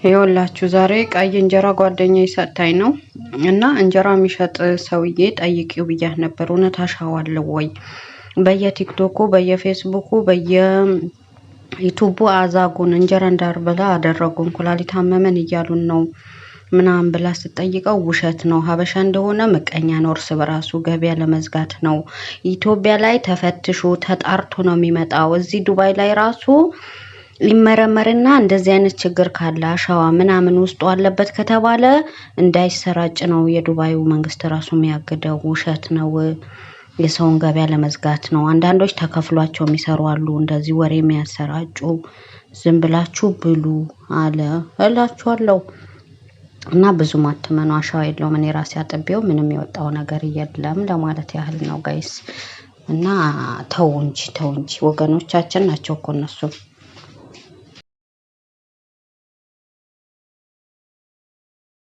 ይኸውላችሁ ዛሬ ቀይ እንጀራ ጓደኛዬ ሰጥታኝ ነው እና እንጀራ የሚሸጥ ሰውዬ ጠይቂው ብያት ነበር። እውነት አሻዋለሁ ወይ? በየቲክቶኩ በየፌስቡኩ በየዩቱቡ አዛጉን እንጀራ እንዳርበላ አደረጉን፣ ኩላሊት አመመን እያሉን ነው ምናምን ብላ ስትጠይቀው ውሸት ነው፣ ሀበሻ እንደሆነ ምቀኛ ነው፣ እርስ በራሱ ገበያ ለመዝጋት ነው። ኢትዮጵያ ላይ ተፈትሾ ተጣርቶ ነው የሚመጣው። እዚህ ዱባይ ላይ ራሱ ሊመረመርና እንደዚህ አይነት ችግር ካለ አሸዋ ምናምን ውስጡ አለበት ከተባለ እንዳይሰራጭ ነው የዱባዩ መንግስት ራሱ የሚያግደው። ውሸት ነው፣ የሰውን ገበያ ለመዝጋት ነው። አንዳንዶች ተከፍሏቸው የሚሰሩ አሉ እንደዚህ ወሬ የሚያሰራጩ። ዝም ብላችሁ ብሉ አለ እላችኋለሁ። እና ብዙም አትመኑ፣ አሸዋ የለውም። እኔ ራሴ አጥቤው ምንም የወጣው ነገር የለም ለማለት ያህል ነው ጋይስ። እና ተው እንጂ ወገኖቻችን ናቸው እኮ እነሱ።